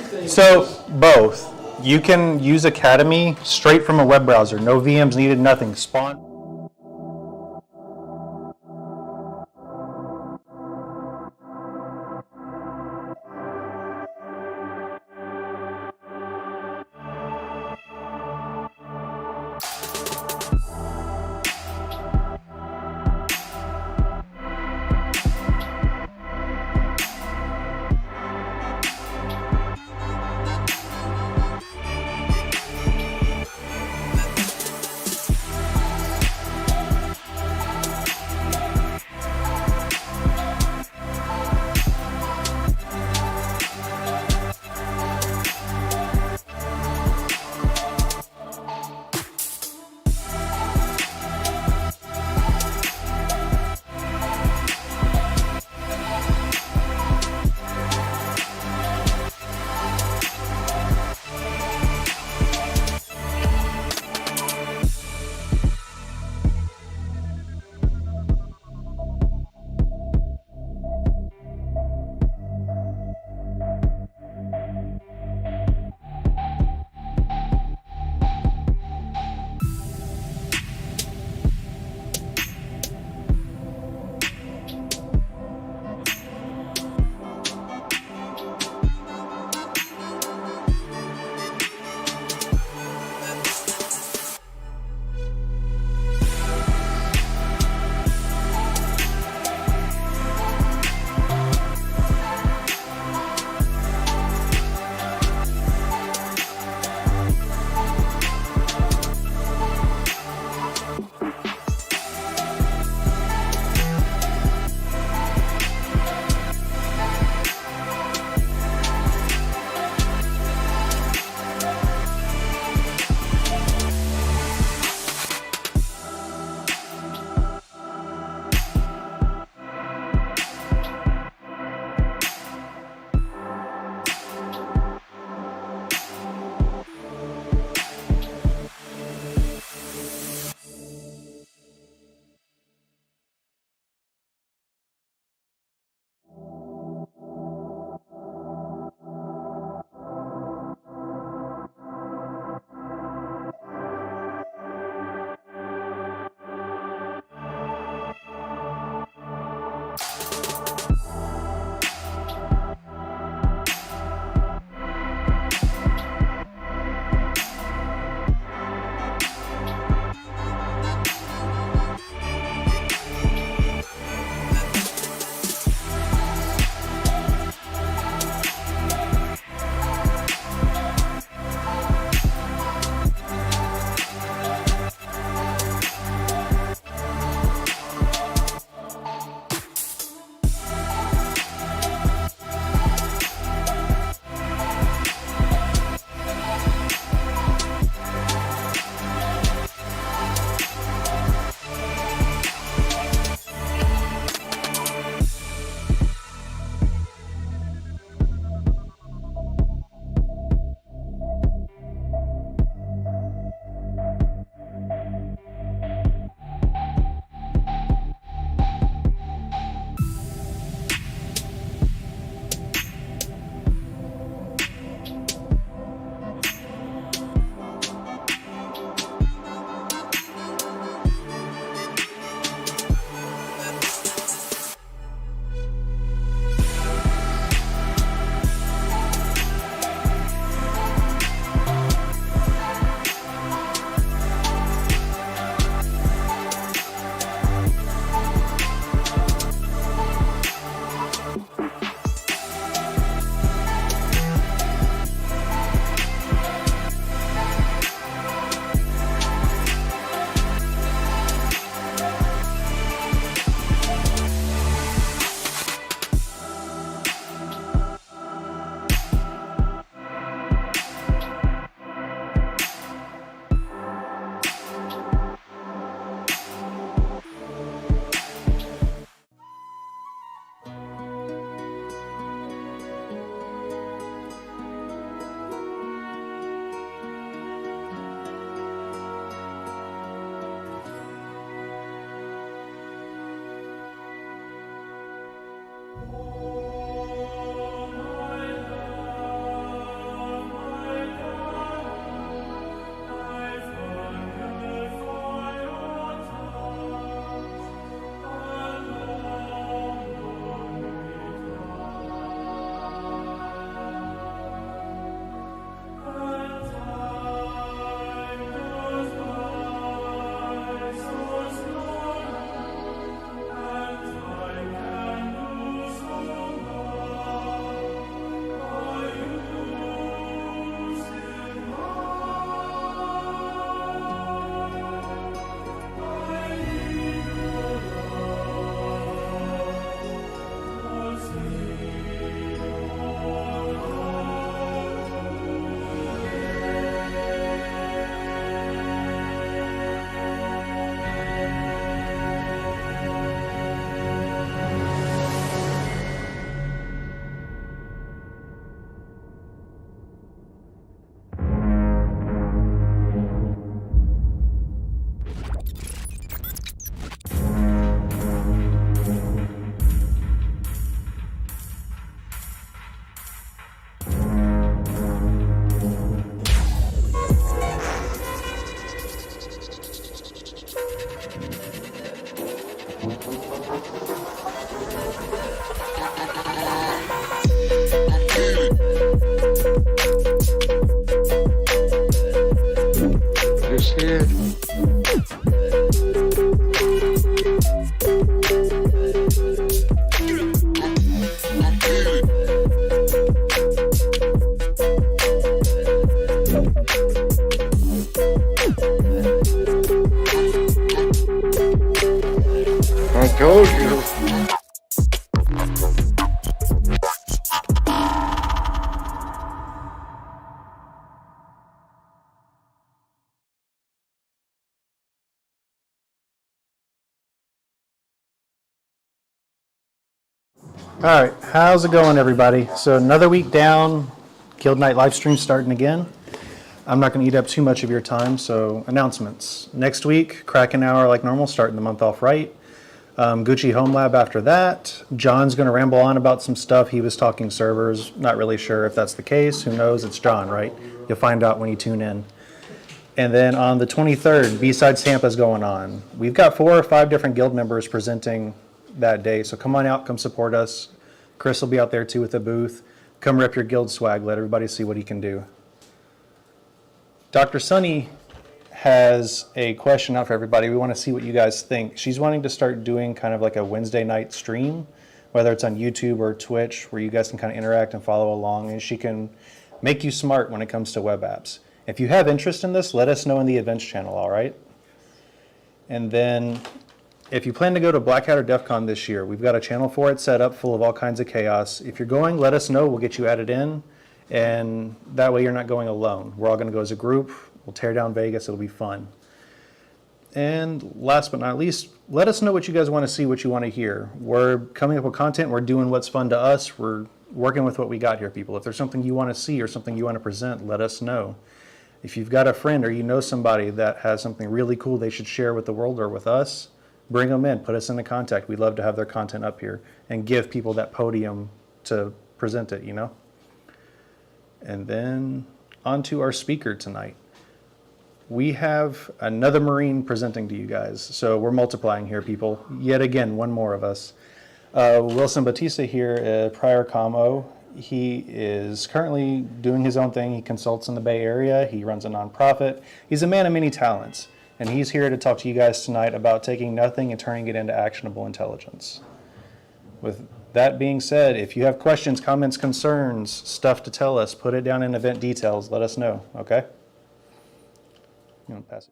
everything. So both. You can use Academy straight from a web browser. No VMs needed, nothing. Spawn. All right, how's it going, everybody? So another week down, Guild Night live stream starting again. I'm not going to eat up too much of your time, so announcements. Next week, Kraken Hour like normal, starting the month off right. Gucci Home Lab after that. John's going to ramble on about some stuff. He was talking servers. Not really sure if that's the case. Who knows? It's John, right? You'll find out when you tune in. And then on the 23rd, B-Sides Tampa's going on. We've got 4 or 5 different guild members presenting that day, so come on out, come support us. Chris will be out there too with a booth. Come rep your guild swag, let everybody see what he can do. Dr. Sunny has a question out for everybody. We want to see what you guys think. She's wanting to start doing kind of like a Wednesday night stream, whether it's on YouTube or Twitch, where you guys can kind of interact and follow along, and she can make you smart when it comes to web apps. If you have interest in this, let us know in the events channel, all right? And then if you plan to go to Black Hat or DEF CON this year, we've got a channel for it set up full of all kinds of chaos. If you're going, let us know. We'll get you added in. And that way you're not going alone. We're all going to go as a group. We'll tear down Vegas. It'll be fun. And last but not least, let us know what you guys want to see, what you want to hear. We're coming up with content. We're doing what's fun to us. We're working with what we got here, people. If there's something you want to see or something you want to present, let us know. If you've got a friend or you know somebody that has something really cool they should share with the world or with us, bring them in, put us into contact. We'd love to have their content up here and give people that podium to present it, you know? And then on to our speaker tonight. We have another Marine presenting to you guys. So we're multiplying here, people. Yet again, one more of us. Wilson Bautista here, prior commo. He is currently doing his own thing. He consults in the Bay Area. He runs a nonprofit. He's a man of many talents. And he's here to talk to you guys tonight about taking nothing and turning it into actionable intelligence. With that being said, if you have questions, comments, concerns, stuff to tell us, put it down in event details. Let us know, okay? I'm gonna pass it.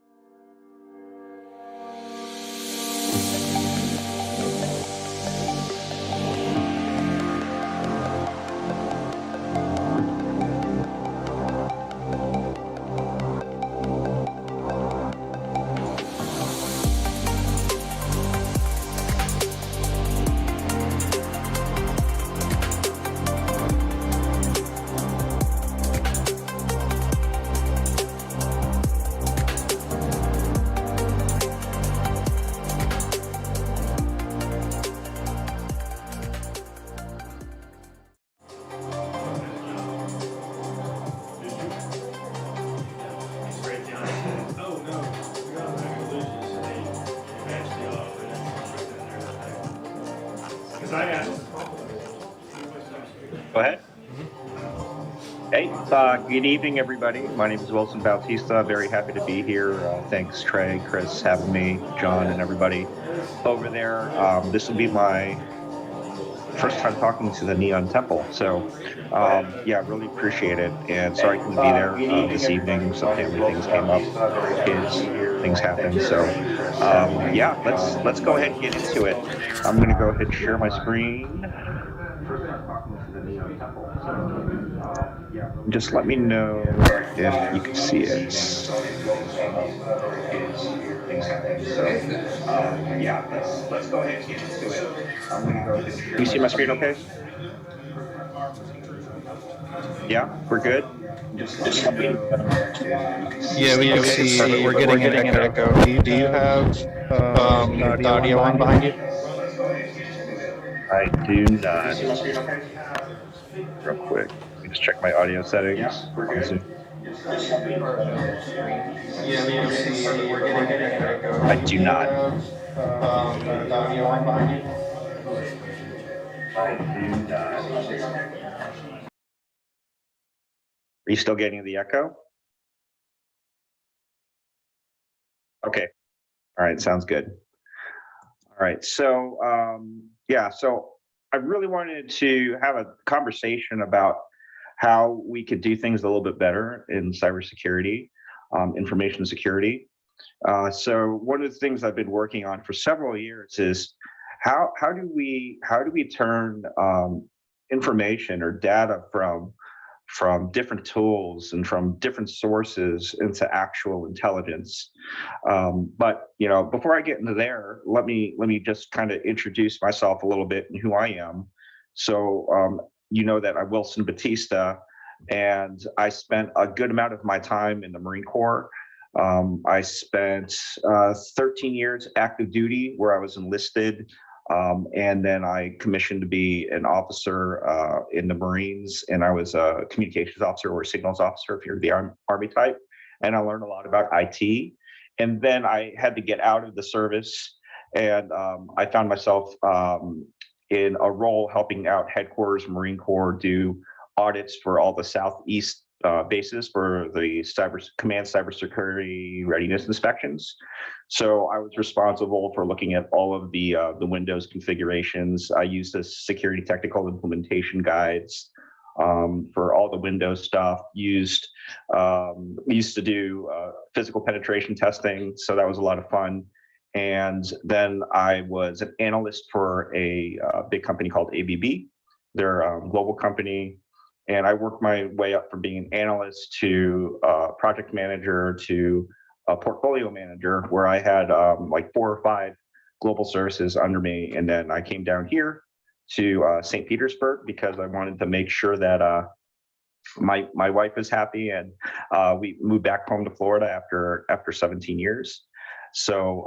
Go ahead. Hey, good evening, everybody. My name is Wilson Bautista. Very happy to be here. Thanks, Trey, Chris, having me, John, and everybody over there. This will be my first time talking to the Neon Temple. So, yeah, really appreciate it. And sorry I couldn't be there this evening. Some family things came up, kids, things happened. So, yeah, let's go ahead and get into it. I'm going to go ahead and share my screen. Just let me know if you can see it. Yeah, let's go ahead and get into it. You see my screen okay? Yeah, we're good? Just let me Yeah, we can see. We're getting an echo. Do you have the audio on behind you? I do not. Real quick, let me just check my audio settings. Yeah, we can see. We're getting an echo. I do not. The audio on behind you? I do not. Are you still getting the echo? Okay. All right, sounds good. All right, so yeah, so I really wanted to have a conversation about how we could do things a little bit better in cybersecurity, information security. So one of the things I've been working on for several years is how do we turn information or data from different tools and from different sources into actual intelligence. But before I get into there, let me just kind of introduce myself a little bit and who I am. So you know that I'm Wilson Bautista, and I spent a good amount of my time in the Marine Corps. I spent 13 years active duty where I was enlisted, and then I commissioned to be an officer in the Marines, and I was a communications officer or signals officer if you're the Army type, and I learned a lot about IT. And then I had to get out of the service, and I found myself in a role helping out headquarters Marine Corps do audits for all the Southeast bases for the command cybersecurity readiness inspections. So I was responsible for looking at all of the Windows configurations. I used the security technical implementation guides for all the Windows stuff. Used to do physical penetration testing, so that was a lot of fun. And then I was an analyst for a big company called ABB. They're a global company. And I worked my way up from being an analyst to project manager to a portfolio manager, where I had like 4 or 5 global services under me. And then I came down here to St. Petersburg because I wanted to make sure that my wife was happy, and we moved back home to Florida after 17 years. So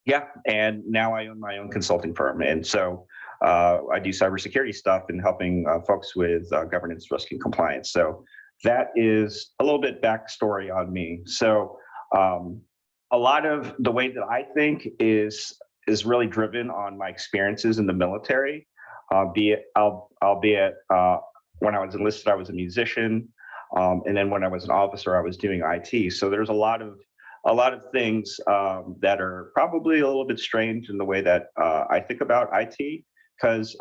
yeah, and now I own my own consulting firm, and so I do cybersecurity stuff and helping folks with governance, risk, and compliance. So that is a little bit backstory on me. So a lot of the way that I think is really driven on my experiences in the military, albeit when I was enlisted, I was a musician, and then when I was an officer, I was doing IT. So there's a lot of things that are probably a little bit strange in the way that I think about IT, because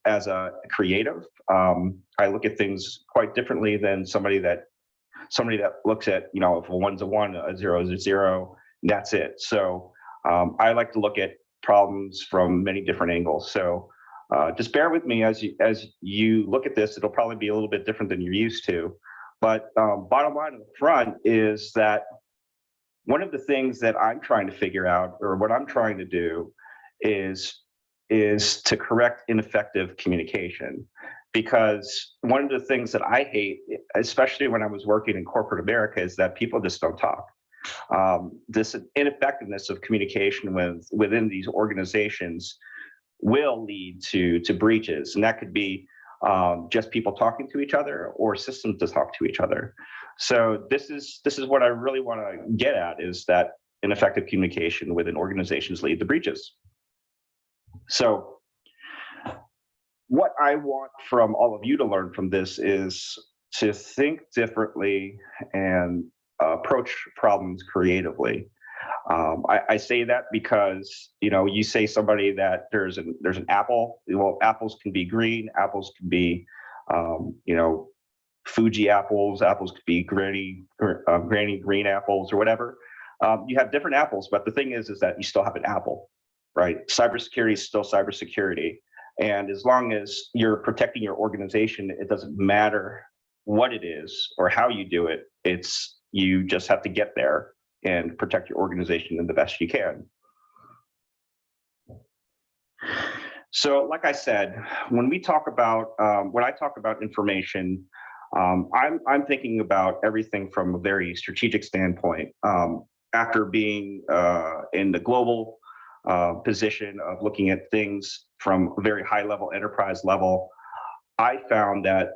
as a creative, I look at things quite differently than somebody that looks at, if a 1's a 1, a 0 is a 0, that's it. So I like to look at problems from many different angles. So just bear with me as you look at this. It'll probably be a little bit different than you're used to. But bottom line in the front is that one of the things that I'm trying to figure out, or what I'm trying to do, is to correct ineffective communication. Because one of the things that I hate, especially when I was working in corporate America, is that people just don't talk. This ineffectiveness of communication within these organizations will lead to breaches, and that could be just people talking to each other or systems to talk to each other. So this is what I really want to get at, is that ineffective communication within organizations lead to breaches. So what I want from all of you to learn from this is to think differently and approach problems creatively. I say that because you say somebody that there's an apple. Well, apples can be green. Apples can be Fuji apples. Apples could be granny green apples or whatever. You have different apples, but the thing is that you still have an apple, right? Cybersecurity is still cybersecurity, and as long as you're protecting your organization, it doesn't matter what it is or how you do it. You just have to get there and protect your organization in the best you can. So, like I said, when I talk about information, I'm thinking about everything from a very strategic standpoint. After being in the global position of looking at things from a very high level, enterprise level, I found that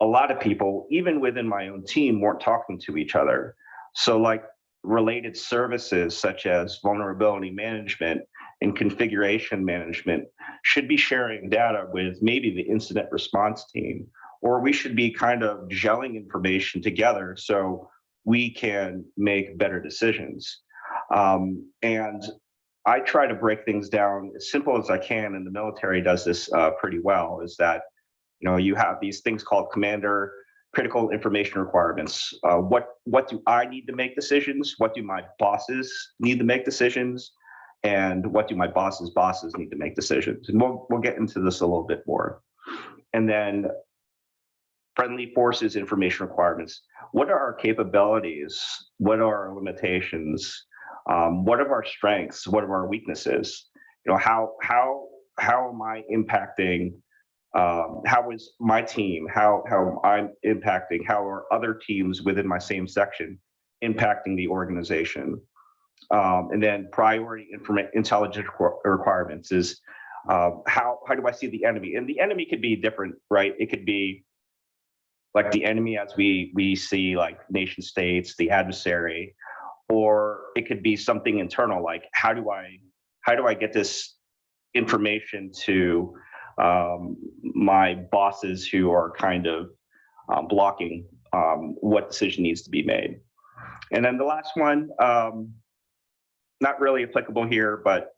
a lot of people, even within my own team, weren't talking to each other. So like related services such as vulnerability management and configuration management should be sharing data with maybe the incident response team, or we should be kind of gelling information together so we can make better decisions. And I try to break things down as simple as I can, and the military does this pretty well, is that you have these things called commander critical information requirements. What do I need to make decisions? What do my bosses need to make decisions? And what do my bosses' bosses need to make decisions? And we'll get into this a little bit more. And then friendly forces information requirements. What are our capabilities? What are our limitations? What are our strengths? What are our weaknesses? How how am I impacting, how is my team, how I'm impacting, how are other teams within my same section impacting the organization. And then priority intelligence requirements is how do I see the enemy? And the enemy could be different, right? It could be like the enemy as we see like nation states, the adversary, or it could be something internal, like how do I get this information to my bosses who are kind of blocking what decision needs to be made. And then the last one, not really applicable here, but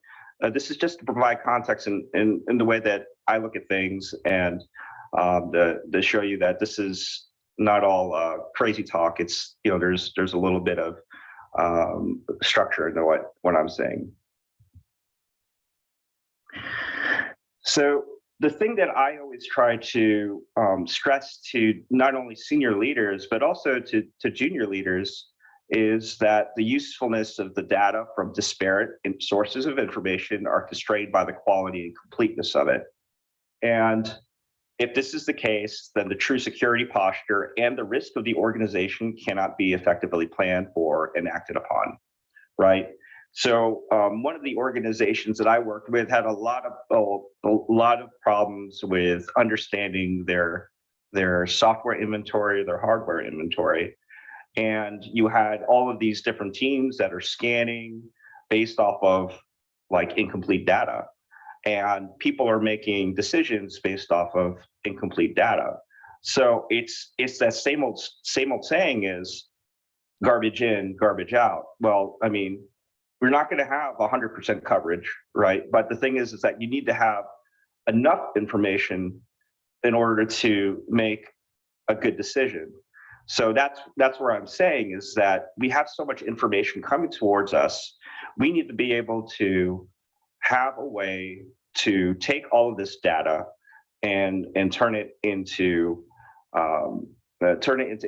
this is just to provide context in the way that I look at things, and to show you that this is not all crazy talk. It's, you know, there's a little bit of structure into what I'm saying. So the thing that I always try to stress to not only senior leaders, but also to junior leaders is that the usefulness of the data from disparate sources of information are constrained by the quality and completeness of it. And if this is the case, then the true security posture and the risk of the organization cannot be effectively planned for and acted upon, right? So one of the organizations that I worked with had a lot of problems with understanding their software inventory, their hardware inventory. And you had all of these different teams that are scanning based off of like incomplete data. And people are making decisions based off of incomplete data. So it's that same old saying is garbage in, garbage out. Well, I mean, we're not going to have 100% coverage, right? But the thing is that you need to have enough information in order to make a good decision. So that's where I'm saying is that we have so much information coming towards us. We need to be able to have a way to take all of this data and turn it into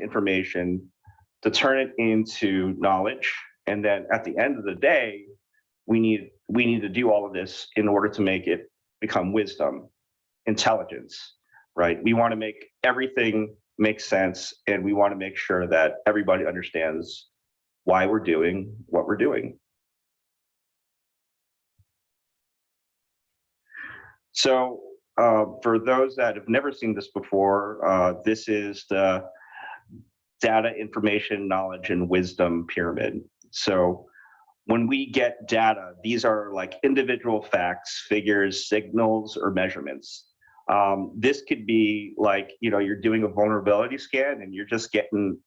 information, to turn it into knowledge, and then at the end of the day, we need to do all of this in order to make it become wisdom, intelligence, right? We want to make everything make sense, and we want to make sure that everybody understands why we're doing what we're doing. So for those that have never seen this before, this is the data, information, knowledge, and wisdom pyramid. So when we get data, these are like individual facts, figures, signals, or measurements. This could be like, you know, you're doing a vulnerability scan and you're just getting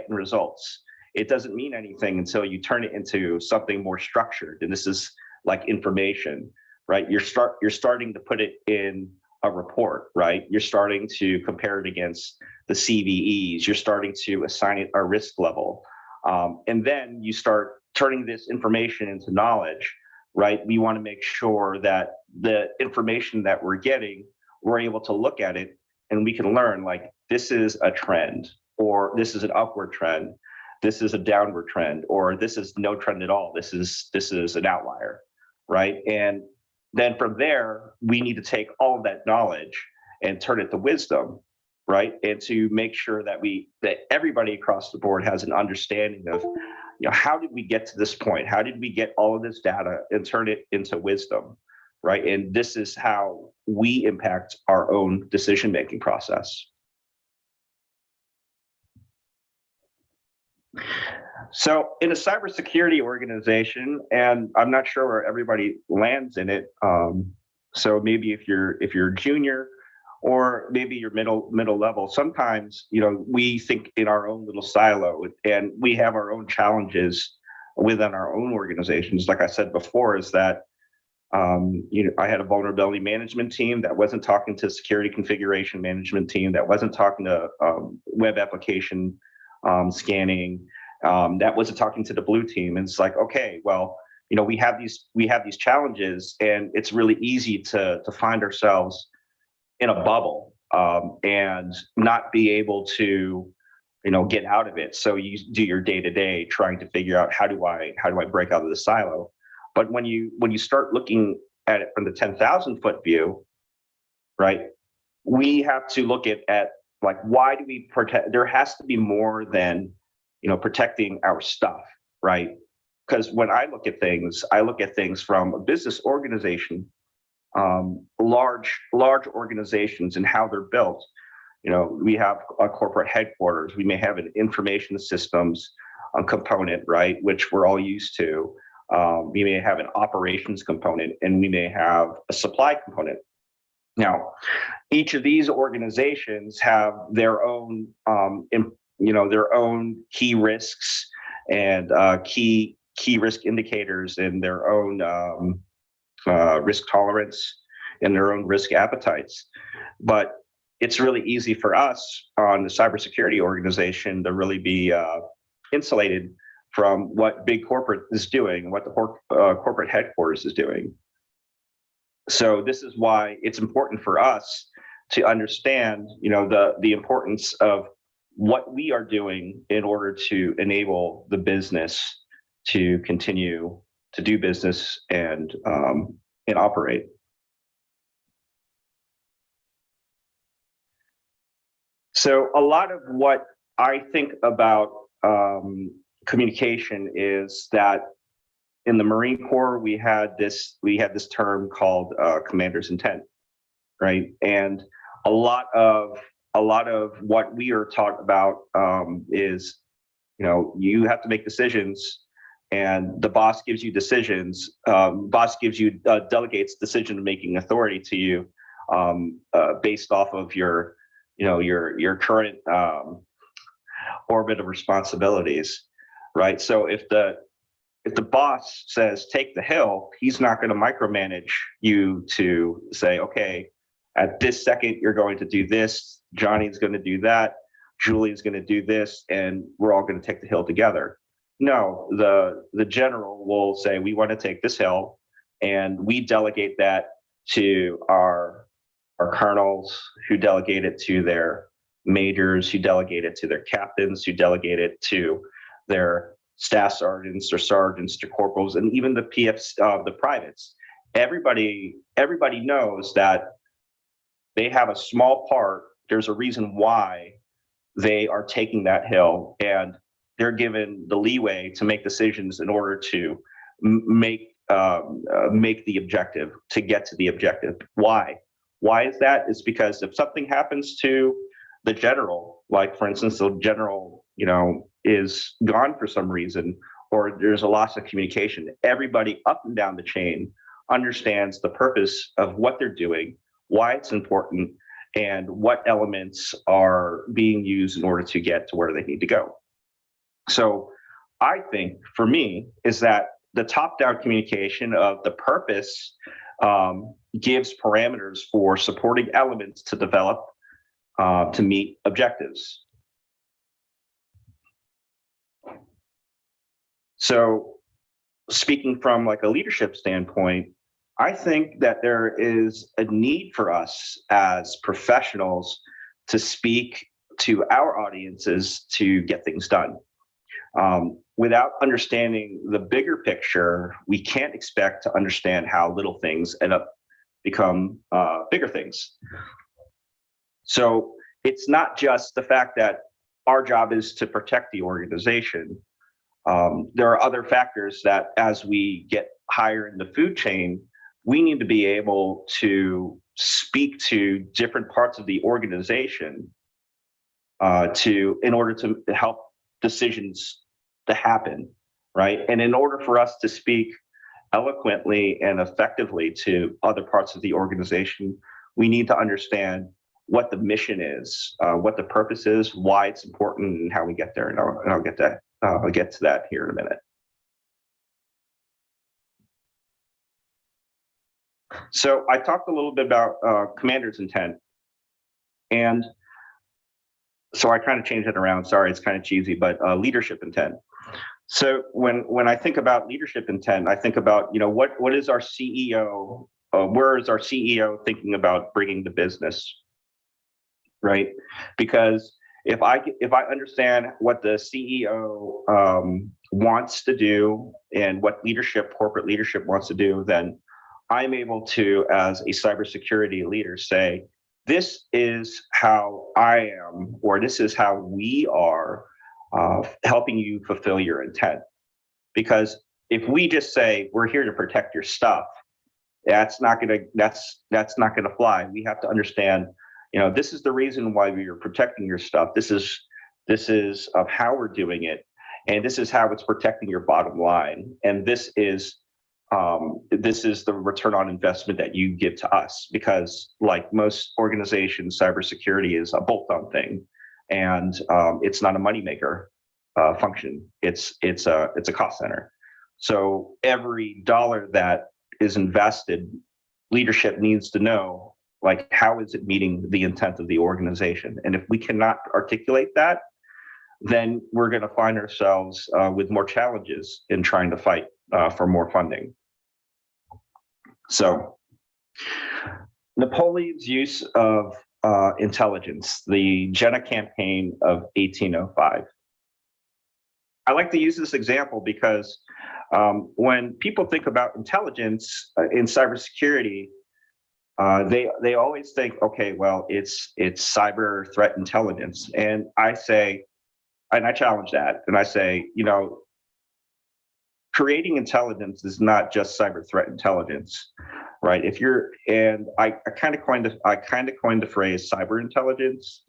results. It doesn't mean anything until you turn it into something more structured. And this is like information, right? You're starting to put it in a report, right? You're starting to compare it against the CVEs. You're starting to assign it a risk level. And then you start turning this information into knowledge, right? We want to make sure that the information that we're getting, we're able to look at it and we can learn like this is a trend, or this is an upward trend, this is a downward trend, or this is no trend at all. This is an outlier, right? And then from there, we need to take all of that knowledge and turn it to wisdom, right? And to make sure that everybody across the board has an understanding of, you know, how did we get to this point? How did we get all of this data and turn it into wisdom, right? And this is how we impact our own decision-making process. So in a cybersecurity organization, and I'm not sure where everybody lands in it. So maybe if you're junior, or maybe you're middle level, sometimes, you know, we think in our own little silo, and we have our own challenges within our own organizations. Like I said before, is that you know, I had a vulnerability management team that wasn't talking to security configuration management team, that wasn't talking to web application scanning, that wasn't talking to the blue team. And it's like, okay, well, you know, we have these challenges, and it's really easy to find ourselves in a bubble and not be able to, you know, get out of it. So you do your day-to-day trying to figure out how do I break out of the silo. But when you start looking at it from the 10,000-foot view, right? We have to look at like, why do we protect? There has to be more than, protecting our stuff, right? Because when I look at things from a business organization, large organizations and how they're built. We have a corporate headquarters. We may have an information systems component, right, which we're all used to. We may have an operations component, and we may have a supply component. Now, each of these organizations have their own, their own key risks and key risk indicators, and their own risk tolerance and their own risk appetites. But it's really easy for us on the cybersecurity organization to really be insulated from what big corporate is doing, what the corporate headquarters is doing. So this is why it's important for us to understand, the importance of what we are doing in order to enable the business to continue to do business and operate. So a lot of what I think about communication is that in the Marine Corps we had this term called commander's intent, right? And a lot of what we are taught about is, you have to make decisions, and the boss gives you decisions. Delegates decision-making authority to you based off of your current orbit of responsibilities, right? So if the boss says take the hill, he's not going to micromanage you to say, okay, at this second you're going to do this, Johnny's going to do that, Julie's going to do this, and we're all going to take the hill together. No, the general will say, we want to take this hill, and we delegate that to our colonels, who delegate it to their majors, who delegate it to their captains, who delegate it to their staff sergeants or sergeants, to corporals, and even the PFs, the privates. Everybody knows that they have a small part. There's a reason why they are taking that hill, and they're given the leeway to make decisions in order to make the objective, to get to the objective. Why? Why is that? It's because if something happens to the general, like for instance, the general, is gone for some reason, or there's a loss of communication, everybody up and down the chain understands the purpose of what they're doing, why it's important, and what elements are being used in order to get to where they need to go. So I think for me is that the top-down communication of the purpose gives parameters for supporting elements to develop to meet objectives. So speaking from like a leadership standpoint, I think that there is a need for us as professionals to speak to our audiences to get things done. Without understanding the bigger picture, we can't expect to understand how little things end up become bigger things. So it's not just the fact that our job is to protect the organization. There are other factors that as we get higher in the food chain, we need to be able to speak to different parts of the organization in order to help decisions to happen, right? And in order for us to speak eloquently and effectively to other parts of the organization, we need to understand what the mission is, what the purpose is, why it's important, and how we get there. And I'll get to that here in a minute. So I talked a little bit about commander's intent, and so I kind of changed it around. Sorry, it's kind of cheesy, but leadership intent. So when I think about leadership intent, I think about, what is our CEO? Where is our CEO thinking about bringing the business, right? Because if I understand what the CEO wants to do and what corporate leadership wants to do, then I'm able to, as a cybersecurity leader, say, this is how I am, or this is how we are helping you fulfill your intent. Because if we just say we're here to protect your stuff, that's not gonna fly. We have to understand, this is the reason why we are protecting your stuff. This is of how we're doing it, and this is how it's protecting your bottom line. And this is the return on investment that you give to us, because like most organizations, cybersecurity is a bolt-on thing, and it's not a moneymaker function. It's a cost center. So every dollar that is invested, leadership needs to know, like, how is it meeting the intent of the organization? And if we cannot articulate that, then we're going to find ourselves with more challenges in trying to fight for more funding. So Napoleon's use of intelligence, the Jena campaign of 1805. I like to use this example because when people think about intelligence in cybersecurity, they always think, okay, well, it's cyber threat intelligence. And I say, and I challenge that, and I say, creating intelligence is not just cyber threat intelligence, right? I kind of coined the phrase cyber intelligence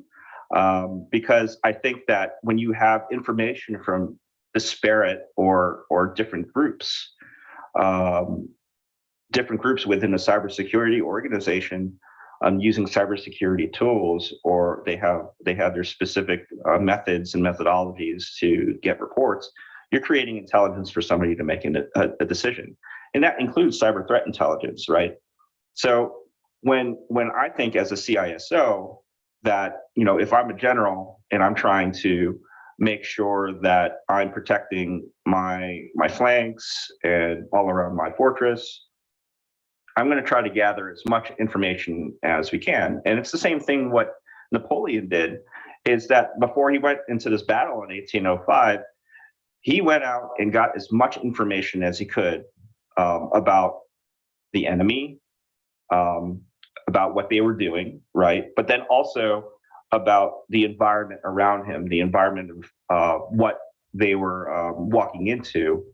because I think that when you have information from disparate or different groups within a cybersecurity organization, using cybersecurity tools, or they have their specific methods and methodologies to get reports, you're creating intelligence for somebody to make a decision. And that includes cyber threat intelligence, right? So when I think as a CISO that, if I'm a general and I'm trying to make sure that I'm protecting my flanks and all around my fortress, I'm going to try to gather as much information as we can. And it's the same thing what Napoleon did, is that before he went into this battle in 1805, he went out and got as much information as he could about the enemy, about what they were doing, right? But then also about the environment around him, the environment of what they were walking into.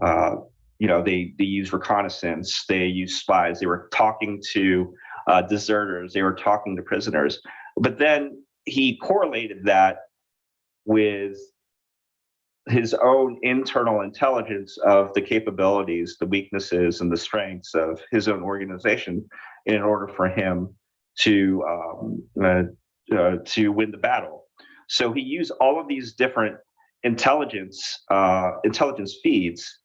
They used reconnaissance, they used spies, they were talking to deserters, they were talking to prisoners. But then he correlated that with his own internal intelligence of the capabilities, the weaknesses, and the strengths of his own organization in order for him to win the battle. So he used all of these different intelligence feeds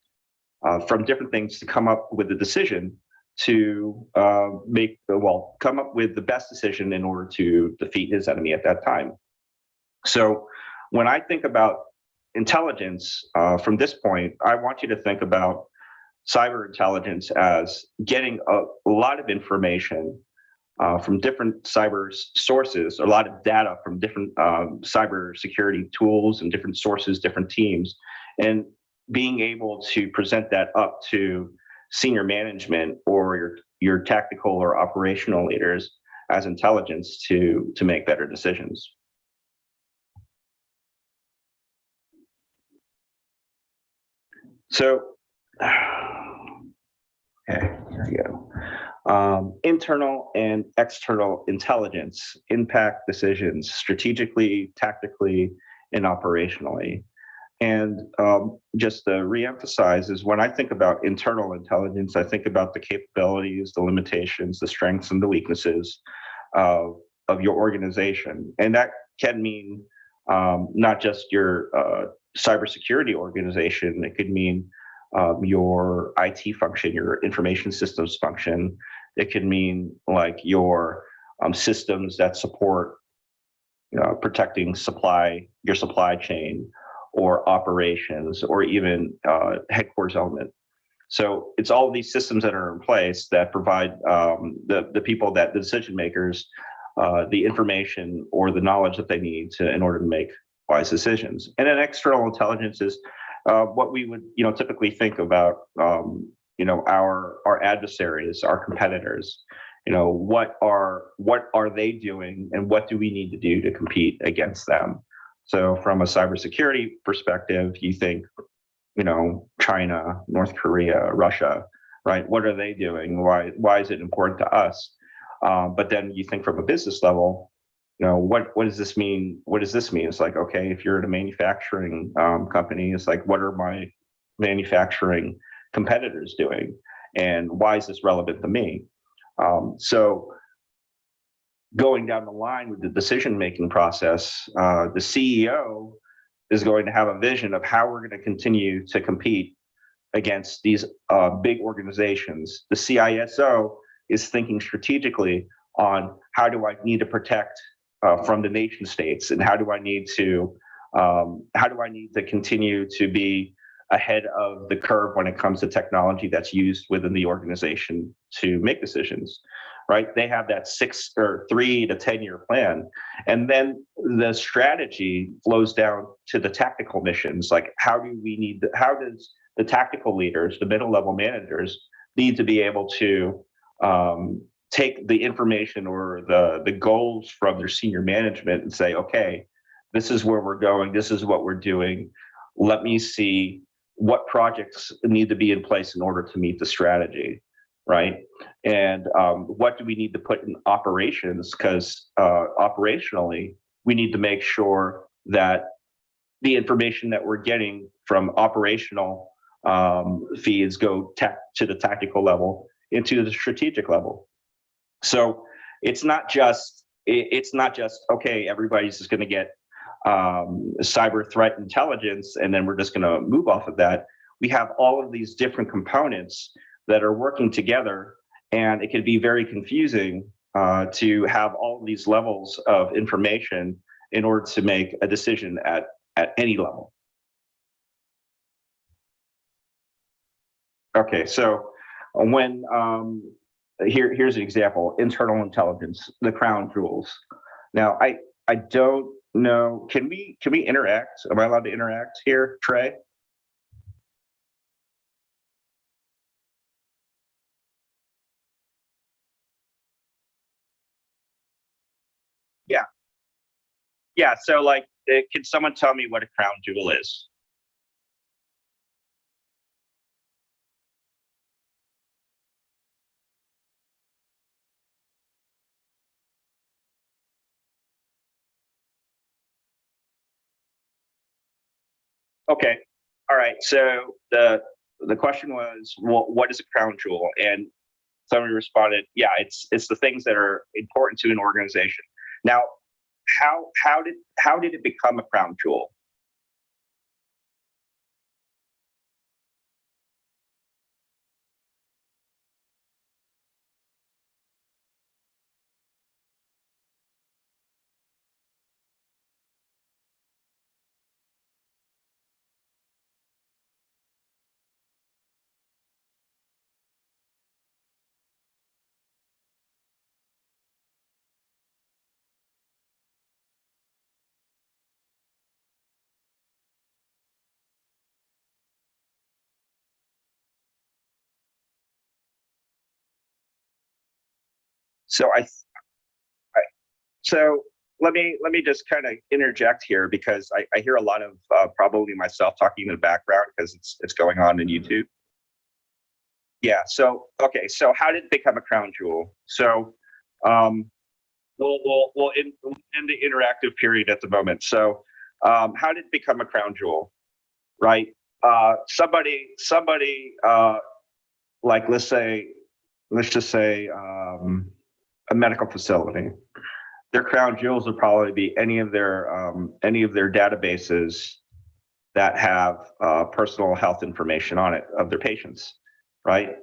from different things to come up with a decision to come up with the best decision in order to defeat his enemy at that time. So when I think about intelligence from this point, I want you to think about cyber intelligence as getting a lot of information from different cyber sources, a lot of data from different cyber security tools and different sources, different teams, and being able to present that up to senior management or your tactical or operational leaders as intelligence to make better decisions. So, okay, here we go. Internal and external intelligence impact decisions strategically, tactically, and operationally. And just to reemphasize is when I think about internal intelligence, I think about the capabilities, the limitations, the strengths, and the weaknesses of your organization. And that can mean not just your cybersecurity organization. It could mean your IT function, your information systems function. It could mean like your systems that support protecting your supply chain, or operations, or even headquarters element. So it's all of these systems that are in place that provide the people, the decision makers, the information or the knowledge that they need in order to make wise decisions. And then external intelligence is what we would typically think about our adversaries, our competitors. What are they doing, and what do we need to do to compete against them? So from a cybersecurity perspective, you think, China, North Korea, Russia, right? What are they doing? Why is it important to us? But then you think from a business level, what does this mean? What does this mean? It's like, okay, if you're at a manufacturing company, it's like, what are my manufacturing competitors doing, and why is this relevant to me? So going down the line with the decision-making process, the CEO is going to have a vision of how we're going to continue to compete against these big organizations. The CISO is thinking strategically on how do I need to protect from the nation states, and how do I need to continue to be ahead of the curve when it comes to technology that's used within the organization to make decisions, right? They have that 3 to 10 year plan. And then the strategy flows down to the tactical missions. Like, how does the tactical leaders, the middle level managers, need to be able to take the information or the goals from their senior management and say, okay, this is where we're going, this is what we're doing. Let me see what projects need to be in place in order to meet the strategy, right? And what do we need to put in operations? Because operationally, we need to make sure that the information that we're getting from operational feeds go to the tactical level into the strategic level. So it's not just okay, everybody's just going to get cyber threat intelligence, and then we're just going to move off of that. We have all of these different components that are working together, and it can be very confusing to have all of these levels of information in order to make a decision at any level. Okay, so when here's an example: internal intelligence, the crown jewels. Now, I don't know. Can we interact? Am I allowed to interact here, Trey? Yeah, yeah. So, like, can someone tell me what a crown jewel is? Okay. All right. So the question was, well, what is a crown jewel? And somebody responded, yeah, it's the things that are important to an organization. Now, how did it become a crown jewel? So I so let me just kind of interject here, because I hear a lot of probably myself talking in the background because it's going on in YouTube. Yeah. So okay. So how did it become a crown jewel? So um, we'll in the interactive period at the moment. So how did it become a crown jewel? Right. Somebody like let's just say a medical facility. Their crown jewels would probably be any of their databases that have personal health information on it of their patients, right?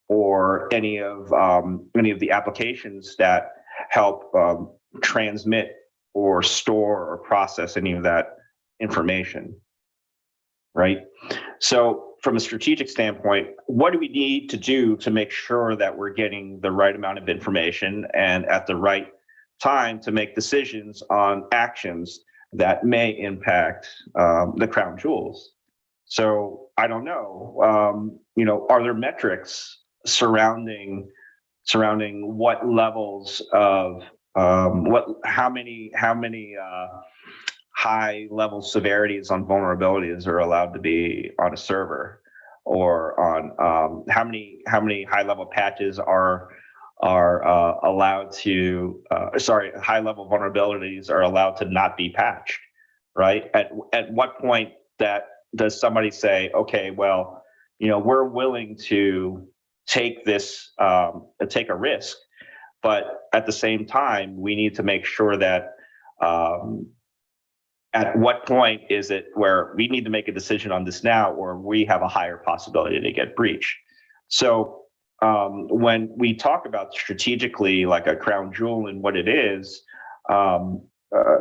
Or any of the applications that help transmit or store or process any of that information, right? So from a strategic standpoint, what do we need to do to make sure that we're getting the right amount of information and at the right time to make decisions on actions that may impact the crown jewels? So I don't know. Are there metrics surrounding what levels of how many high level severities on vulnerabilities are allowed to be on a server, or on how many high level patches are allowed to high level vulnerabilities are allowed to not be patched, right? At what point that does somebody say, okay, well, we're willing to take this take a risk, but at the same time we need to make sure that at what point is it where we need to make a decision on this now, or we have a higher possibility to get breached? So when we talk about strategically like a crown jewel and what it is,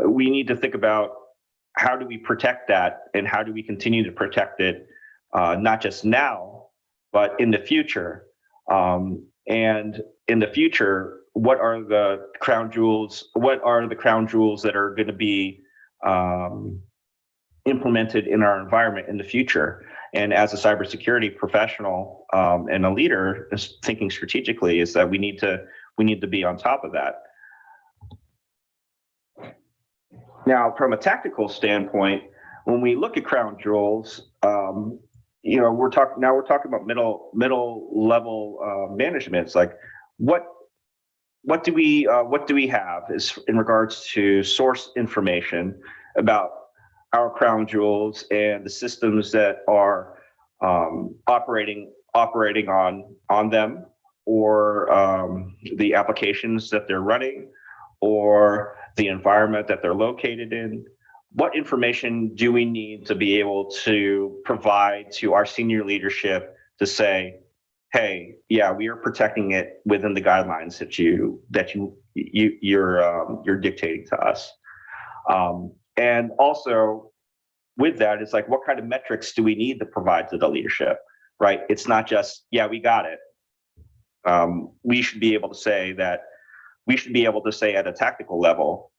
we need to think about how do we protect that, and how do we continue to protect it, not just now, but in the future. And in the future, what are the crown jewels? What are the crown jewels that are going to be implemented in our environment in the future? And as a cybersecurity professional and a leader, is thinking strategically, is that we need to be on top of that. Now, from a tactical standpoint, when we look at crown jewels, we're talking about middle level management. It's like what do we have is in regards to source information about our crown jewels and the systems that are operating on them, or the applications that they're running, or the environment that they're located in. What information do we need to be able to provide to our senior leadership to say, hey, yeah, we are protecting it within the guidelines that you're dictating to us. And also with that, it's like, what kind of metrics do we need to provide to the leadership, right? It's not just, yeah, we got it. We should be able to say at a tactical level,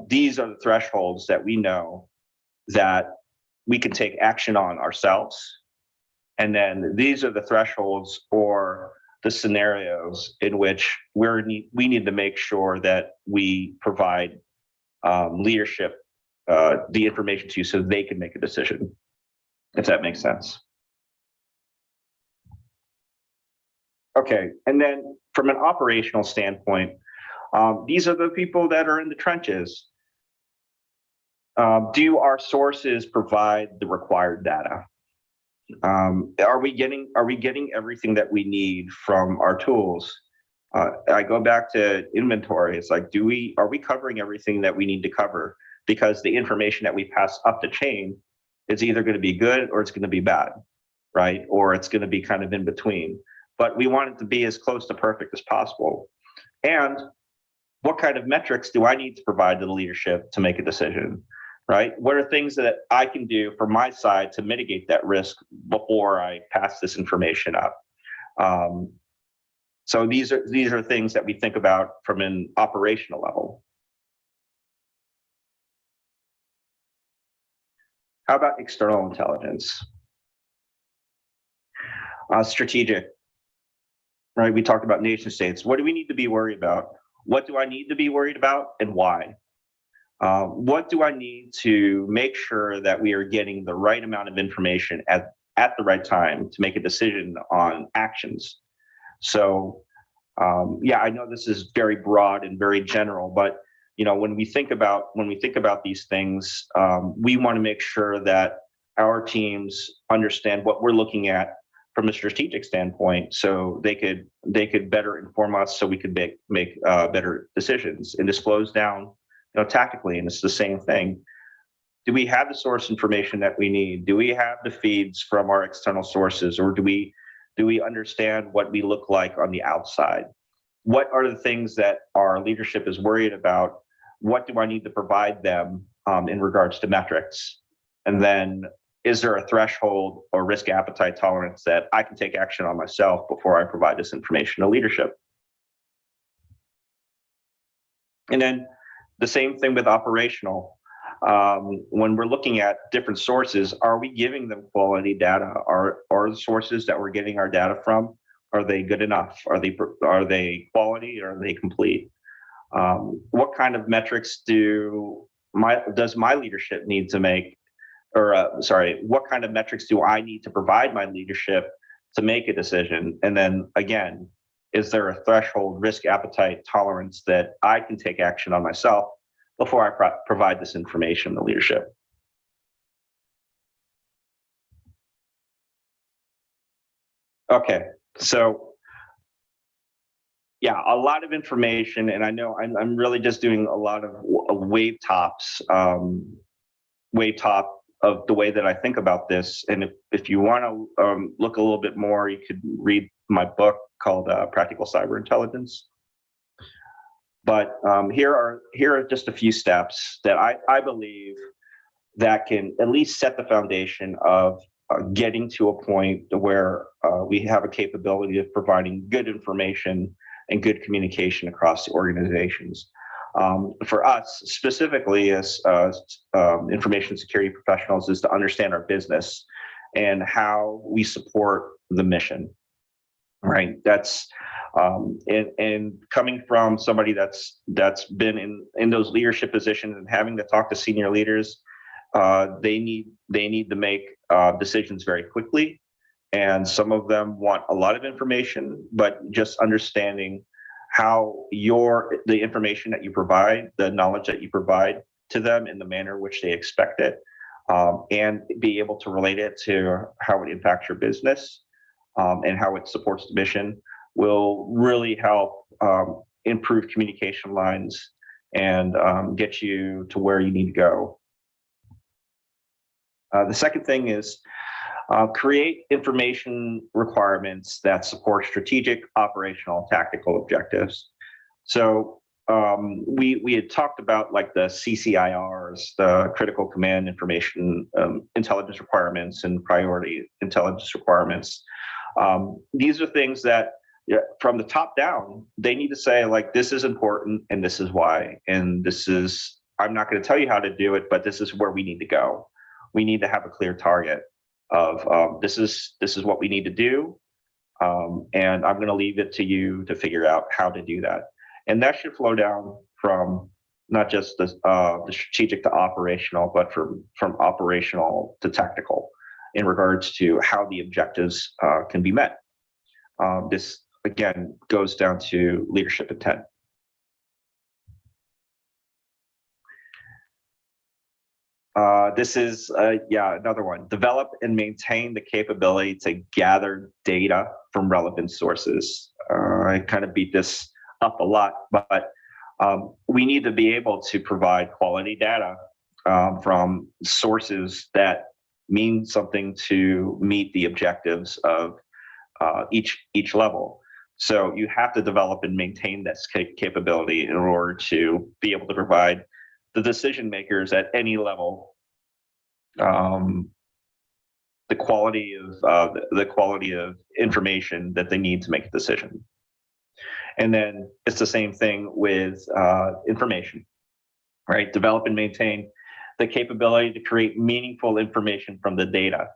these are the thresholds that we know that we can take action on ourselves. And then these are the thresholds or the scenarios in which we need to make sure that we provide leadership the information to you so they can make a decision, if that makes sense. Okay, and then from an operational standpoint, these are the people that are in the trenches. Do our sources provide the required data? Are we getting everything that we need from our tools? I go back to inventory. It's like, are we covering everything that we need to cover? Because the information that we pass up the chain is either going to be good or it's going to be bad, right? Or it's going to be kind of in between. But we want it to be as close to perfect as possible. And what kind of metrics do I need to provide to the leadership to make a decision, right? What are things that I can do from my side to mitigate that risk before I pass this information up? So these are things that we think about from an operational level. How about external intelligence? Strategic, right? We talked about nation states. What do we need to be worried about? What do I need to be worried about, and why? What do I need to make sure that we are getting the right amount of information at the right time to make a decision on actions? So, yeah, I know this is very broad and very general, but when we think about these things, we want to make sure that our teams understand what we're looking at from a strategic standpoint, so they could better inform us, so we could make better decisions. And this flows down, tactically, and it's the same thing. Do we have the source information that we need? Do we have the feeds from our external sources, or do we understand what we look like on the outside? What are the things that our leadership is worried about? What do I need to provide them in regards to metrics? And then, is there a threshold or risk appetite tolerance that I can take action on myself before I provide this information to leadership? And then the same thing with operational. when we're looking at different sources, are we giving them quality data? Are the sources that we're getting our data from, are they good enough? Are they quality, or are they complete? What kind of metrics does my leadership need to make, or sorry, what kind of metrics do I need to provide my leadership to make a decision? And then again, is there a threshold risk appetite tolerance that I can take action on myself before I provide this information to leadership? Okay, so yeah, a lot of information, and I know I'm really just doing a lot of wave tops, wave top of the way that I think about this. And if you want to look a little bit more, you could read my book called Practical Cyber Intelligence. But here are just a few steps that I believe that can at least set the foundation of getting to a point where we have a capability of providing good information and good communication across the organizations. For us, specifically as information security professionals, is to understand our business and how we support the mission. Right. That's and coming from somebody that's been in those leadership positions and having to talk to senior leaders, they need to make decisions very quickly, and some of them want a lot of information, but just understanding how the information that you provide, the knowledge that you provide to them in the manner which they expect it, and be able to relate it to how it impacts your business, and how it supports the mission, will really help improve communication lines and get you to where you need to go. The second thing is create information requirements that support strategic, operational, and tactical objectives. So we had talked about like the CCIRs, the critical command information intelligence requirements, and priority intelligence requirements. These are things that, from the top down, they need to say, like, this is important and this is why, and this is, I'm not going to tell you how to do it, but this is where we need to go. We need to have a clear target of this is what we need to do, and I'm going to leave it to you to figure out how to do that. And that should flow down from not just the strategic to operational, but from operational to tactical in regards to how the objectives can be met. This, again, goes down to leadership intent. This is, another one. Develop and maintain the capability to gather data from relevant sources. I kind of beat this up a lot, but we need to be able to provide quality data from sources that mean something to meet the objectives of each level. So you have to develop and maintain this capability in order to be able to provide the decision makers at any level the quality of information that they need to make a decision. And then it's the same thing with information, right? Develop and maintain the capability to create meaningful information from the data,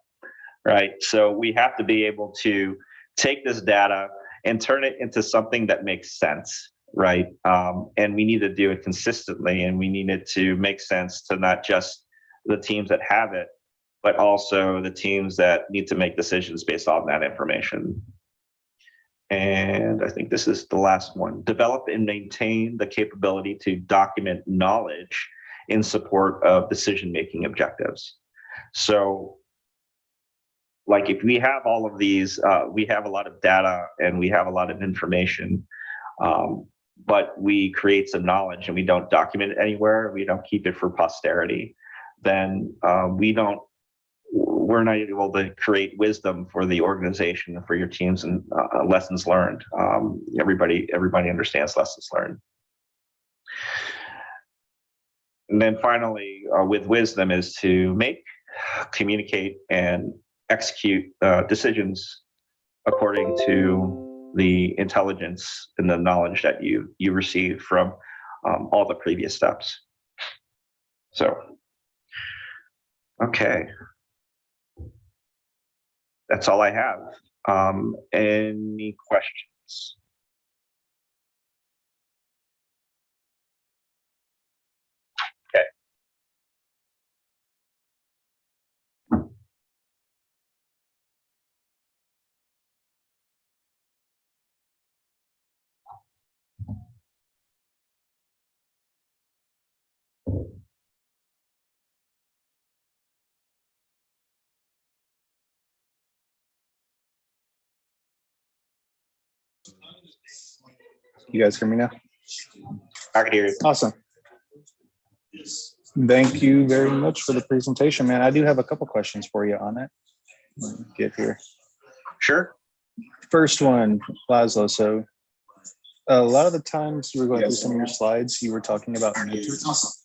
right? So we have to be able to take this data and turn it into something that makes sense, right? And we need to do it consistently, and we need it to make sense to not just the teams that have it, but also the teams that need to make decisions based on that information. And I think this is the last one. Develop and maintain the capability to document knowledge in support of decision-making objectives. So, like, if we have all of these, we have a lot of data and we have a lot of information, but we create some knowledge and we don't document it anywhere, we don't keep it for posterity, then we're not able to create wisdom for the organization and for your teams, and lessons learned. Everybody understands lessons learned. And then finally, with wisdom, is to make, communicate, and execute decisions according to the intelligence and the knowledge that you received from all the previous steps. So Okay. That's all I have. Any questions? Okay. You guys hear me now? I can hear you. Awesome. Thank you very much for the presentation, man. I do have a couple questions for you on it. Let me get here. Sure. First one, Laszlo. So a lot of the times you were going through some of your slides, you were talking about metrics.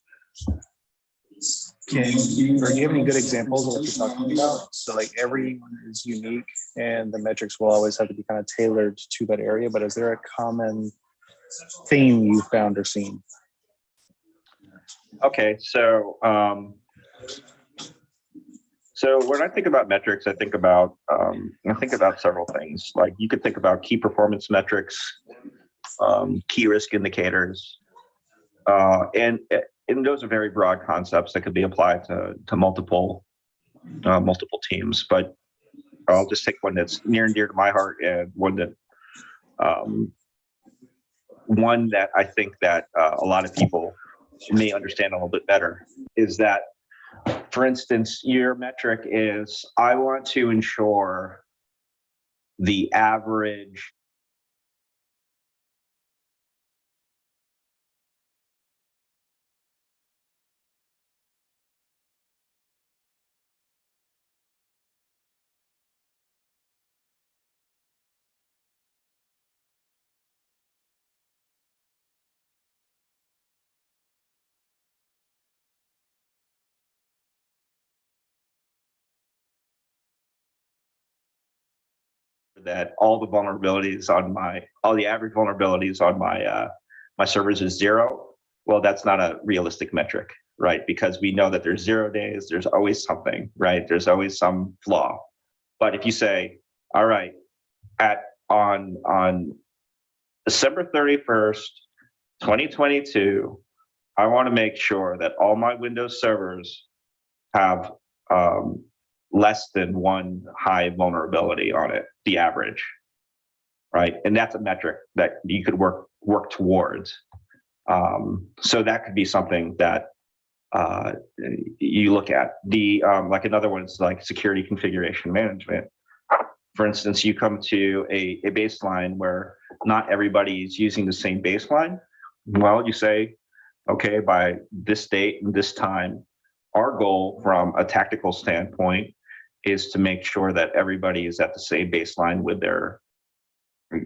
Do you have any good examples of what you're talking about? So like everyone is unique and the metrics will always have to be kind of tailored to that area, but is there a common theme you found or seen? Okay, so when I think about metrics, I think about several things. Like you could think about key performance metrics, key risk indicators, and those are very broad concepts that could be applied to multiple teams. But I'll just take one that's near and dear to my heart, and one that I think that a lot of people may understand a little bit better is that, for instance, your metric is, I want to ensure the average that all the average vulnerabilities on my servers is 0. Well, that's not a realistic metric, right? Because we know that there's 0 days, there's always something, right? There's always some flaw. But if you say, all right, on December 31st, 2022, I want to make sure that all my Windows servers have less than one high vulnerability on it, the average, right? And that's a metric that you could work towards. So that could be something that you look at. Like another one is like security configuration management. For instance, you come to a baseline where not everybody is using the same baseline. Well, you say, okay, by this date and this time, our goal from a tactical standpoint is to make sure that everybody is at the same baseline with their,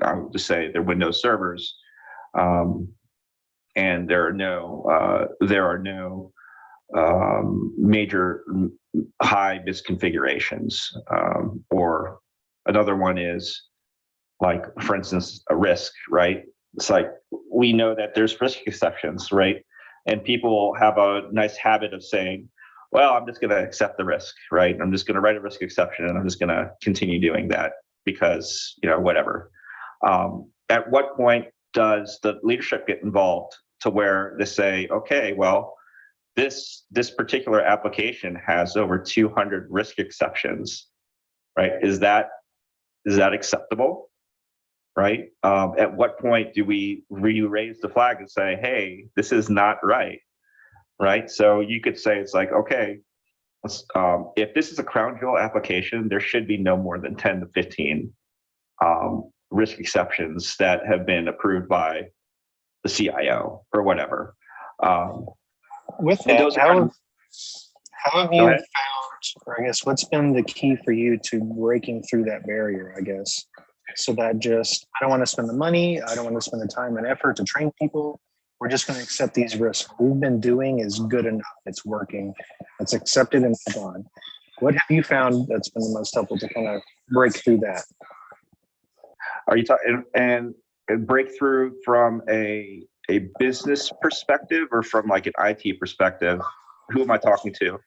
I would just say, their Windows servers, and there are no major high misconfigurations. Or another one is, like, for instance, a risk, right? It's like, we know that there's risk exceptions, right? And people have a nice habit of saying, well, I'm just going to accept the risk, right? I'm just going to write a risk exception and I'm just going to continue doing that because, whatever. At what point does the leadership get involved to where they say, okay, well, this particular application has over 200 risk exceptions, right? Is that acceptable, right? At what point do we raise the flag and say, hey, this is not right, right? So you could say, it's like, okay, if this is a crown jewel application, there should be no more than 10 to 15 risk exceptions that have been approved by the CIO or whatever. With that, how have you found, or I guess what's been the key for you to breaking through that barrier, I guess? So that I don't want to spend the money, I don't want to spend the time and effort to train people. We're just going to accept these risks. What we've been doing is good enough. It's working. It's accepted and move on. What have you found that's been the most helpful to kind of break through that? Are you talking and breakthrough from a business perspective or from like an IT perspective? Who am I talking to?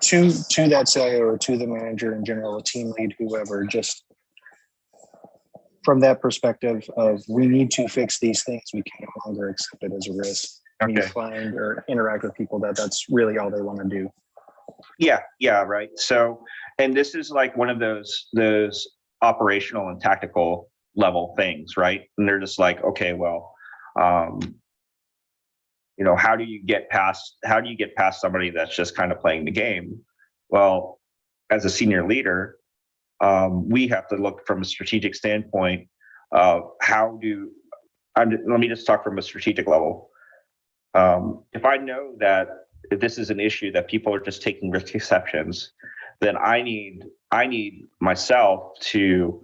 to that CIO or to the manager in general, a team lead, whoever, just from that perspective of we need to fix these things, we can no longer accept it as a risk. And you Okay. find or interact with people that's really all they want to do. Yeah, right. So, and this is like one of those operational and tactical level things, right? And they're just like, okay, well, how do you get past somebody that's just kind of playing the game? Well, as a senior leader, we have to look from a strategic standpoint of let me just talk from a strategic level. If I know that if this is an issue that people are just taking risk exceptions, then I need myself to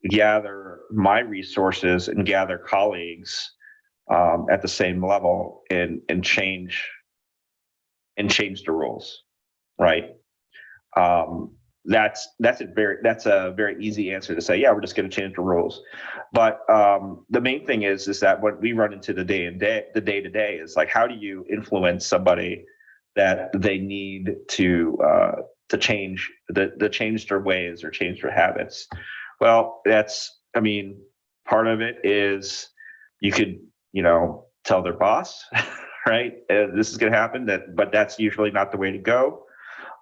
gather my resources and gather colleagues at the same level and change the rules, right? That's a very easy answer to say, yeah, we're just going to change the rules. But the main thing is that what we run into the day to day is like, how do you influence somebody that they need to change change their ways or change their habits? Well, part of it is you could tell their boss, right? This is going to happen. But that's usually not the way to go.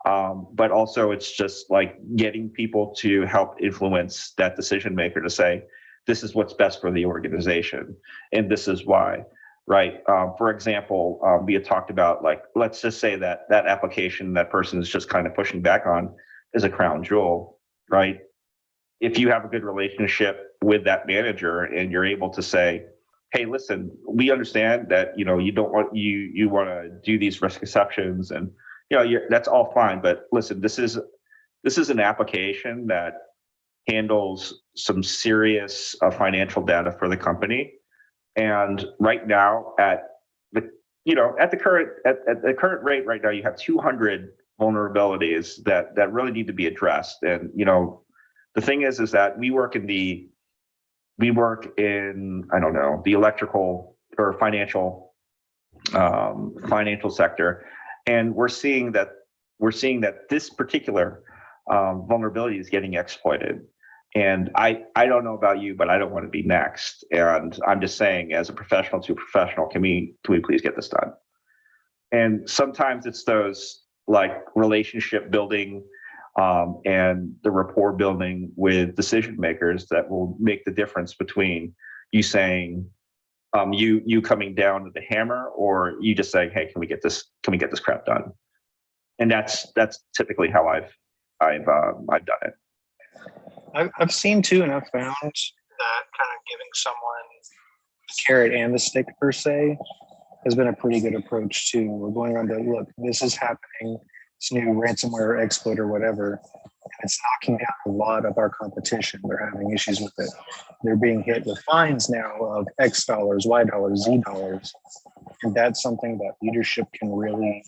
But also it's just like getting people to help influence that decision maker to say, this is what's best for the organization. And this is why, right? For example, we had talked about, like, let's just say that application that person is just kind of pushing back on is a crown jewel, right? If you have a good relationship with that manager and you're able to say, hey, listen, we understand that, you don't want, you want to do these risk exceptions and, that's all fine, but listen, this is an application that handles some serious financial data for the company, and right now at the current rate right now, you have 200 vulnerabilities that really need to be addressed. And the thing is that we work in I don't know, the electrical or financial sector. And we're seeing that this particular vulnerability is getting exploited. And I don't know about you, but I don't want to be next. And I'm just saying, as a professional to professional, can we please get this done? And sometimes it's those like relationship building and the rapport building with decision makers that will make the difference between you saying, you coming down with the hammer, or you just saying, hey, can we get this crap done? And that's typically how I've done it. I've seen too, and I've found that kind of giving someone the carrot and the stick per se has been a pretty good approach too. We're going around to, look, this is happening, this new ransomware exploit or whatever, and it's knocking down a lot of our competition. They're having issues with it. They're being hit with fines now of X dollars, Y dollars, Z dollars. And that's something that leadership can really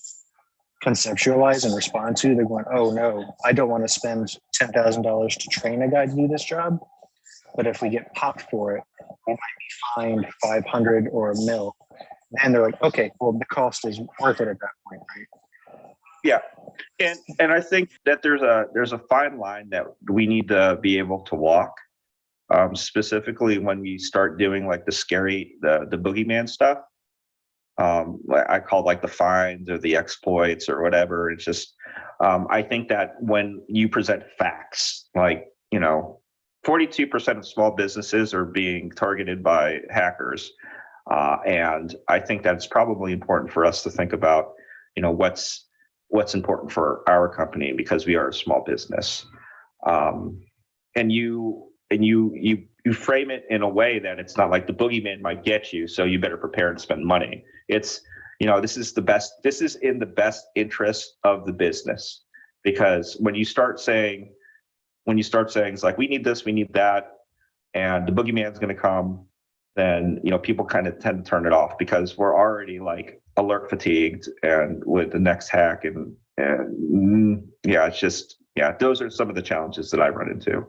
conceptualize and respond to. They're going, oh no, I don't want to spend $10,000 to train a guy to do this job. But if we get popped for it, we might be fined 500 or a mil. And they're like, okay, well, the cost is worth it at that point, right? Yeah. And I think that there's a fine line that we need to be able to walk, specifically when we start doing like the boogeyman stuff. I call like the fines or the exploits or whatever. It's just, I think that when you present facts, like, 42% of small businesses are being targeted by hackers. And I think that it's probably important for us to think about, what's important for our company, because we are a small business. And you frame it in a way that it's not like the boogeyman might get you, so you better prepare and spend money. It's, this is in the best interest of the business. Because when you start saying it's like, we need this, we need that, and the boogeyman's going to come, then people kind of tend to turn it off, because we're already like alert fatigued and with the next hack, and yeah, it's just, yeah, those are some of the challenges that I run into.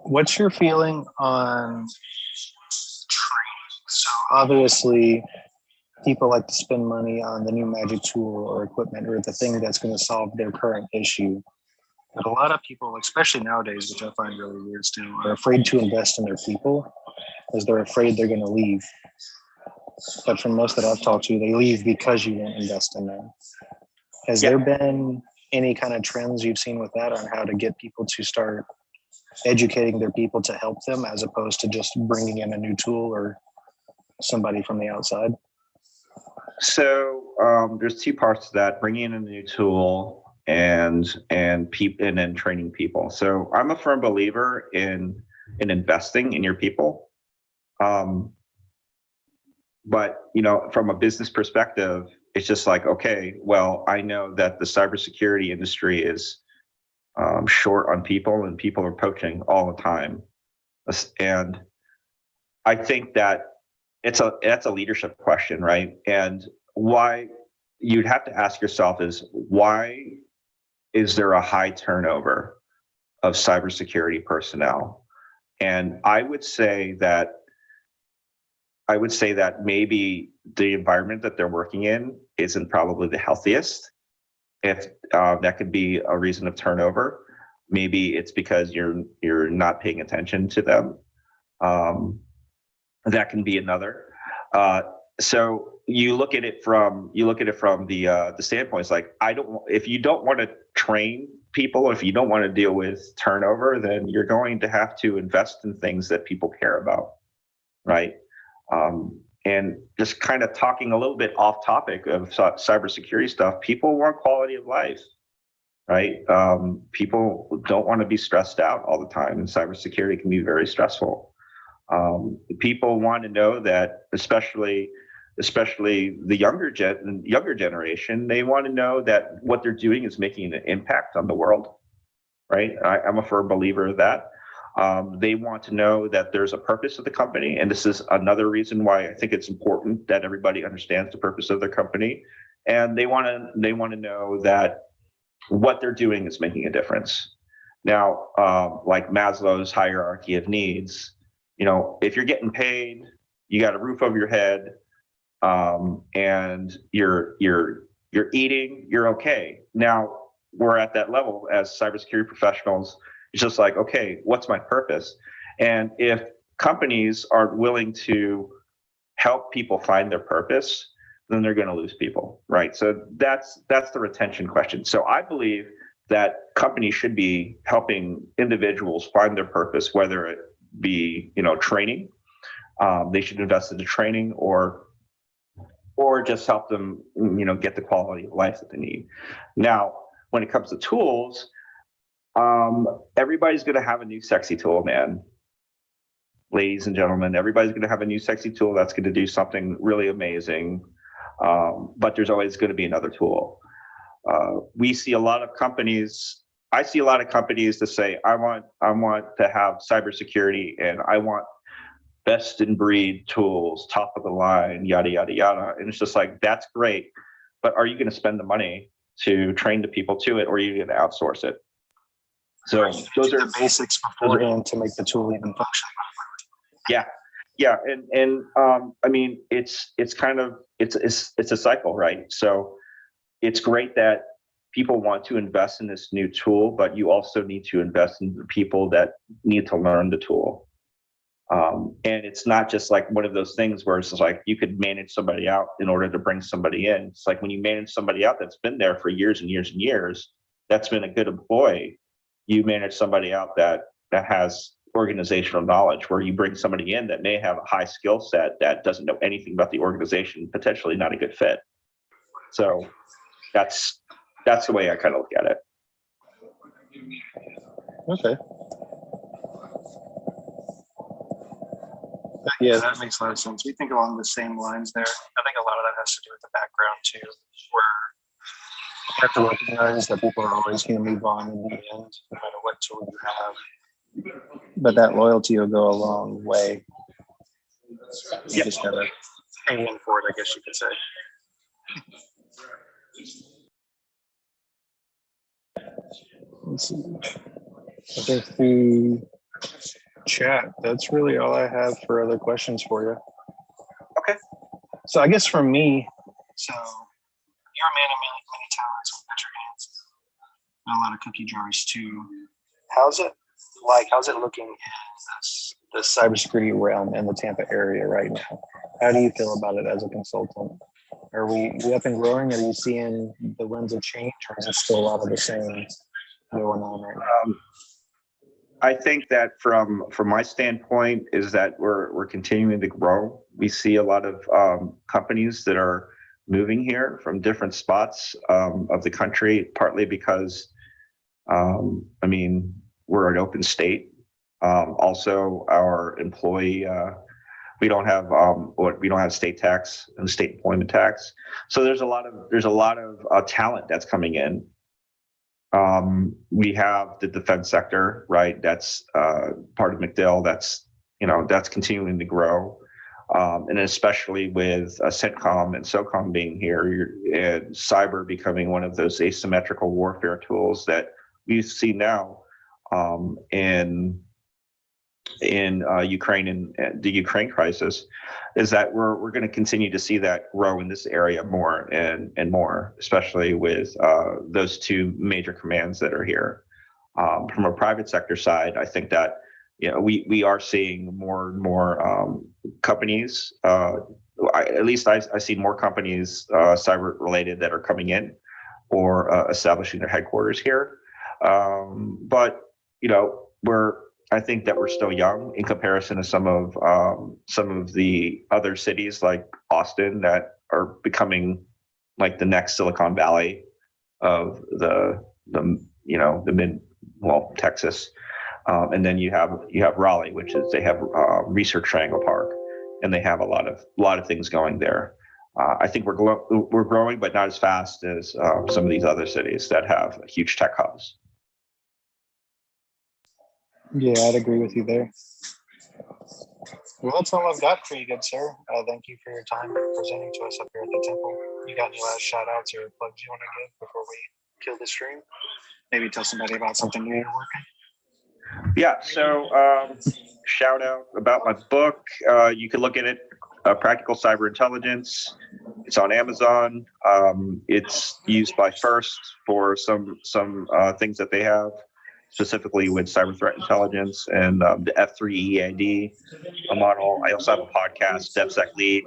What's your feeling on training? So obviously people like to spend money on the new magic tool or equipment or the thing that's going to solve their current issue. But a lot of people, especially nowadays, which I find really weird still, are afraid to invest in their people because they're afraid they're going to leave. But from most that I've talked to, they leave because you won't invest in them. Has there been any kind of trends you've seen with that on how to get people to start educating their people to help them as opposed to just bringing in a new tool or somebody from the outside? So there's two parts to that: bringing in a new tool and then training people. So I'm a firm believer in investing in your people. But from a business perspective, it's just like, okay, well, I know that the cybersecurity industry is short on people, and people are poaching all the time. And I think that that's a leadership question, right? And why you'd have to ask yourself is, why is there a high turnover of cybersecurity personnel? And I would say that maybe the environment that they're working in isn't probably the healthiest. If that could be a reason of turnover, maybe it's because you're not paying attention to them. That can be another. So you look at it from the standpoint. It's like, if you don't want to train people, if you don't want to deal with turnover, then you're going to have to invest in things that people care about, right? And just kind of talking a little bit off topic of cybersecurity stuff, people want quality of life, right? People don't want to be stressed out all the time, and cybersecurity can be very stressful. People want to know that, especially the younger generation, they want to know that what they're doing is making an impact on the world, right? I'm a firm believer of that. They want to know that there's a purpose of the company, and this is another reason why I think it's important that everybody understands the purpose of their company. And they want to know that what they're doing is making a difference. Now, like Maslow's hierarchy of needs, if you're getting paid, you got a roof over your head, and you're eating, you're okay. Now we're at that level as cybersecurity professionals. It's just like, okay, what's my purpose? And if companies aren't willing to help people find their purpose, then they're going to lose people, right? So that's the retention question. So I believe that companies should be helping individuals find their purpose, whether it be training. They should invest in the training, or just help them get the quality of life that they need. Now, when it comes to tools, everybody's going to have a new sexy tool, man. Ladies and gentlemen, everybody's going to have a new sexy tool that's going to do something really amazing. But there's always going to be another tool. I see a lot of companies that say, I want to have cybersecurity, and I want best in breed tools, top of the line, yada, yada, yada. And it's just like, that's great, but are you going to spend the money to train the people to it, or are you going to outsource it? So those are the basics beforehand to make the tool even function. Yeah. And I mean, it's a cycle, right? So it's great that people want to invest in this new tool, but you also need to invest in the people that need to learn the tool. And it's not just like one of those things where it's just like you could manage somebody out in order to bring somebody in. It's like when you manage somebody out that's been there for years and years and years, that's been a good employee. You manage somebody out that has organizational knowledge, where you bring somebody in that may have a high skill set that doesn't know anything about the organization, potentially not a good fit. So that's the way I kind of look at it. Okay. Yeah, that makes a lot of sense. We think along the same lines there. I think a lot of that has to do with the background too, where you have to recognize that people are always going to move on in the end, no matter what tool you have. But that loyalty will go a long way. You just gotta hang in for it, I guess you could say. Let's see. I think through chat, that's really all I have for other questions for you. Okay. So I guess for me, so you're a man of many talents with got your hands and a lot of cookie jars too. How's it like? How's it looking in the cybersecurity realm in the Tampa area right now? How do you feel about it as a consultant? Are we up and growing? Are you seeing the winds of change, or is it still a lot of the same going on right now? I think that from my standpoint is that we're continuing to grow. We see a lot of companies that are moving here from different spots of the country, partly because I mean, we're an open state. Also, our employee we don't have state tax and state employment tax, so there's a lot of talent that's coming in. We have the defense sector, right? That's part of McDill. That's continuing to grow, and especially with CENTCOM and SOCOM being here, and cyber becoming one of those asymmetrical warfare tools that we see now in Ukraine and the Ukraine crisis, is that we're going to continue to see that grow in this area more and more, especially with those two major commands that are here. From a private sector side, I think that we are seeing more and more companies. At least I see more companies cyber related that are coming in or establishing their headquarters here. But I think that we're still young in comparison to some of the other cities like Austin that are becoming like the next Silicon Valley of the Texas, and then you have Raleigh, which is they have Research Triangle Park, and they have a lot of things going there. I think we're growing, but not as fast as some of these other cities that have huge tech hubs. Yeah, I'd agree with you there. Well, that's all I've got for you, good sir. Thank you for your time presenting to us up here at the temple. You got any last shout outs or plugs you want to give before we kill the stream? Maybe tell somebody about something new you're working. Yeah, so shout out about my book. You can look at it, Practical Cyber Intelligence. It's on Amazon. It's used by First for some things that they have, specifically with cyber threat intelligence and the F3 EAD model. I also have a podcast, DevSec Lead,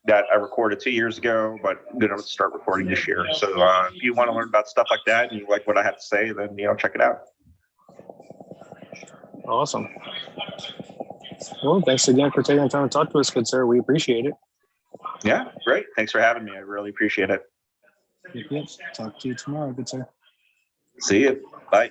that I recorded 2 years ago, but I'm going to start recording this year. So if you want to learn about stuff like that and you like what I have to say, then check it out. Awesome. Well, thanks again for taking the time to talk to us, good sir. We appreciate it. Yeah, great. Thanks for having me. I really appreciate it. Yep. Talk to you tomorrow, good sir. See you. Bye.